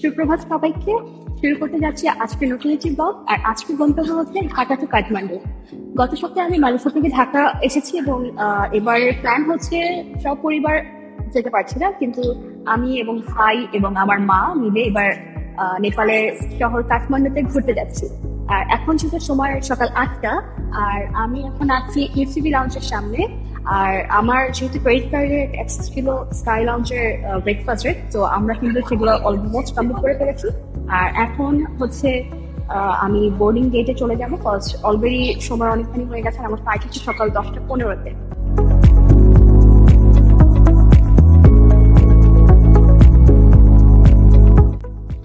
সুপ্রভাত সবাইকে। শুরু করতে যাচ্ছি আজকে নতুন একটি ব্লগ। আর আজকে গন্তব্য হচ্ছে ঢাকা টু কাঠমান্ডু। গত সপ্তাহে আমি মালয়েশিয়া থেকে ঢাকা এসেছি এবং এবার প্ল্যান হচ্ছে সব পরিবার যেতে পারছি না, কিন্তু আমি এবং ভাই এবং আমার মা মিলে এবার নেপালের শহর কাঠমান্ডুতে ঘুরতে যাচ্ছি। আর এখন যেহেতু সময় সকাল 8টা, আর আমি এখন আছি ইউসিবি লাউঞ্জের সামনে। আর আমার যেহেতু ক্রেডিট কার্ডের অ্যাক্সেস ছিল স্কাই লাউঞ্জের ব্রেকফাস্টের, তো আমরা কিন্তু সেগুলো অলমোস্ট কমপ্লিট করে ফেলেছি। আর এখন হচ্ছে আমি বোর্ডিং গেটে চলে যাবো, কজ অলরেডি সময় অনেকখানি হয়ে গেছে। আমার ফ্লাইট হচ্ছে সকাল 10টা 15-তে।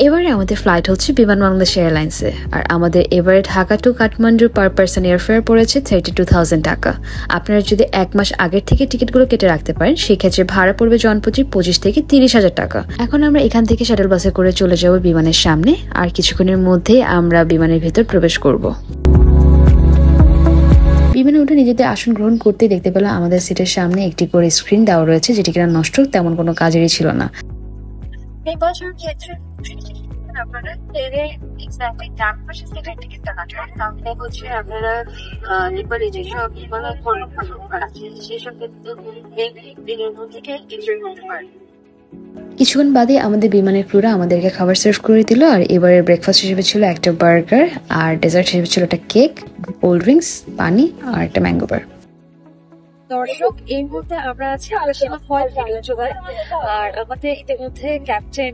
এবারে আমাদের ফ্লাইট হচ্ছে বিমান বাংলাদেশ এয়ারলাইন্সে। আর আমাদের এবারে Dhaka to Kathmandu per person airfare পড়েছে 32,000 টাকা। আপনারা যদি 1 মাস আগের থেকে টিকিটগুলো কেটে রাখতে পারেন, সেক্ষেত্রে ভাড়া পড়বে জনপ্রতি 25 থেকে 30,000 টাকা। এখন আমরা এখান থেকে শাটল বাসে করে চলে যাব বিমানের সামনে। আর কিছুক্ষণের মধ্যেই আমরা বিমানের ভেতর প্রবেশ করব। বিমানে উঠে নিজেদের আসন গ্রহণ করতে দেখতে পেলাম আমাদের সিটের সামনে একটি করে স্ক্রিন দেওয়া রয়েছে, যেটি কিনা নষ্ট, তেমন কোনো কাজেরই ছিল না। এই বছর ক্ষেত্রে আপনারা ট্রেনের এক্স্যাক্টলি ডান পাশে সিটের টিকিটটা কাটেন, তাহলে হচ্ছে আপনারা নেপালে যেসব বিমানের আছে সেসব ক্ষেত্রে দিনের মধ্যে এনজয় করতে পারেন। কিছুক্ষণ বাদে আমাদের বিমানের ক্রুরা আমাদেরকে খাবার সার্ভ করে দিল। আর এবারে ব্রেকফাস্ট হিসেবে ছিল একটা বার্গার, আর ডেজার্ট হিসেবে ছিল একটা কেক, কোল্ড ড্রিঙ্কস, পানি আর একটা ম্যাঙ্গো বার। দর্শক, এই মুহূর্তে আমরা আছি আলোচনা হয় জোগাড়। আর আমাদের ইতিমধ্যে ক্যাপ্টেন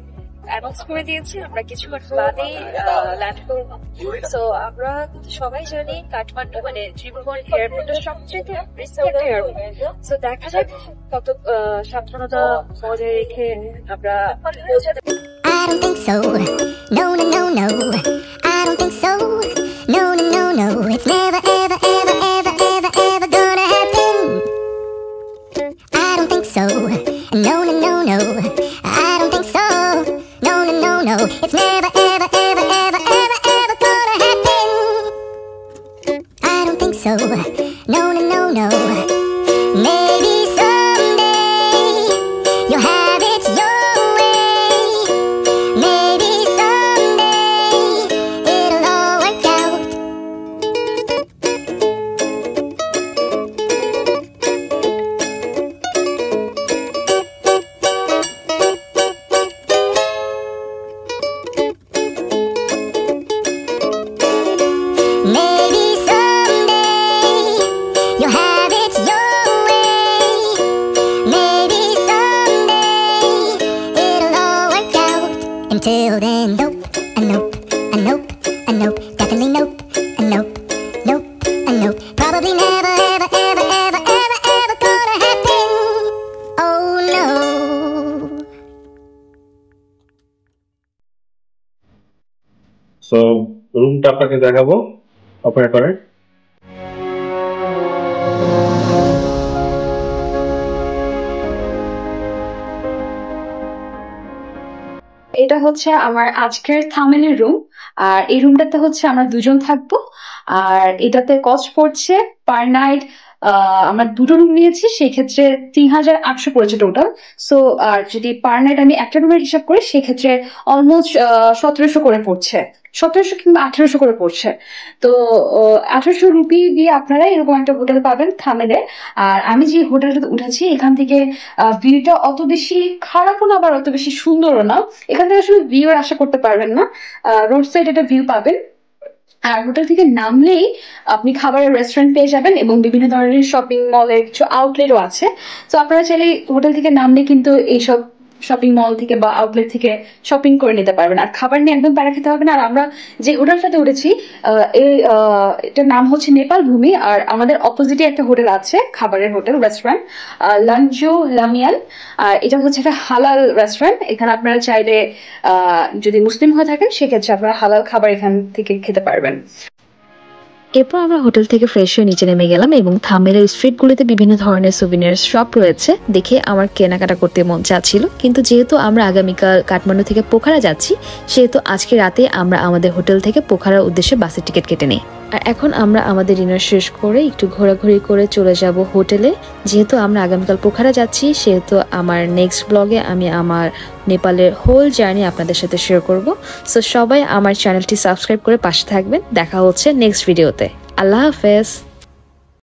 অ্যানাউন্স করে দিয়েছে আমরা কিছুক্ষণ বাদেই ল্যান্ড করবো। তো আমরা সবাই জানি কাঠমান্ডু মানে ত্রিভুবন এয়ারপোর্টের সবচেয়ে রিস্পেক্ট এয়ারপোর্ট। তো দেখা যাক কত সাবধানতা বজায় রেখে আমরা পৌঁছাতে পারি। I don't think so. No, no, no, no. I don't think so. No, no, no, no. It's never, ever, ever, ever, ever, ever gonna happen. I don't think so. No, no, no, no. I don't think so. No, no, no, no. It's never, ever, ever, ever, ever, ever gonna happen. I don't think so. No, no, no, no. Maybe someday you'll have it your way. Maybe someday it'll all work out. Maybe someday you'll have it your way. Maybe someday it'll all work out. Until then, nope, a nope, a nope, a nope, definitely nope, a nope, nope, a nope. Probably never, ever, ever, ever, ever, ever gonna happen. Oh no. So রুমটা আপনাকে দেখাবো অপারেটরের। এটা হচ্ছে আমার আজকের থামেলের room. আর এই রুমটাতে হচ্ছে আমরা দুজন থাকবো। আর এটাতে কস্ট পড়ছে পার নাইট, আমরা দুটো রুম নিয়েছি, সেক্ষেত্রে 3,800 পড়েছে টোটাল। সো আর যদি পার নাইট আমি একটা রুমের হিসাব করি, সেক্ষেত্রে অলমোস্ট 1,700 করে পড়ছে, 1,700 কিংবা 1,800 করে পড়ছে। তো 1,800 রুপি দিয়ে আপনারা এরকম একটা হোটেল পাবেন থামেলে। আর আমি যে হোটেলটাতে উঠেছি, এখান থেকে ভিউটা অত বেশি খারাপও না, আবার অত বেশি সুন্দরও না। এখান থেকে আসলে ভিউ আশা করতে পারবেন না, রোড সাইড একটা ভিউ পাবেন। আর হোটেল থেকে নামলেই আপনি খাবারের রেস্টুরেন্ট পেয়ে যাবেন এবং বিভিন্ন ধরনের শপিং মলের কিছু আউটলেটও আছে। তো আপনারা চাইলে হোটেল থেকে নামলে কিন্তু এইসব শপিং মল থেকে বা আউটলেট থেকে শপিং করে নিতে পারবেন। আর খাবার নিয়ে একদম প্যারা খেতে হবে না। আর আমরা যে হোটেলটাতে উঠেছি, এটার নাম হচ্ছে নেপাল ভূমি। আর আমাদের অপোজিটে একটা হোটেল আছে, খাবারের হোটেল রেস্টুরেন্ট, লাঞ্জো লামিয়ান। আর এটা হচ্ছে একটা হালাল রেস্টুরেন্ট। এখানে আপনারা চাইলে যদি মুসলিম হয়ে থাকেন, সেক্ষেত্রে আপনারা হালাল খাবার এখান থেকে খেতে পারবেন। এরপর আমরা হোটেল থেকে ফ্রেশ হয়ে নিচে নেমে গেলাম এবং থামেলের স্ট্রিটগুলিতে বিভিন্ন ধরনের সুভিনিয়ার শপ রয়েছে দেখে আমার কেনাকাটা করতে মন চাচ্ছিল, কিন্তু যেহেতু আমরা আগামীকাল কাঠমান্ডু থেকে পোখারা যাচ্ছি সেহেতু আজকে রাতে আমরা আমাদের হোটেল থেকে পোখারার উদ্দেশ্যে বাসের টিকিট কেটে নিই। আর এখন আমরা আমাদের ডিনার শেষ করে একটু ঘোরাঘুরি করে চলে যাব হোটেলে। যেহেতু আমরা আগামীকাল পোখারা যাচ্ছি সেহেতু আমার নেক্সট ব্লগে আমি আমার নেপালের হোল জার্নি আপনাদের সাথে শেয়ার করব। সো সবাই আমার চ্যানেলটি সাবস্ক্রাইব করে পাশে থাকবেন। দেখা হচ্ছে নেক্সট ভিডিওতে। আল্লাহ হাফেজ।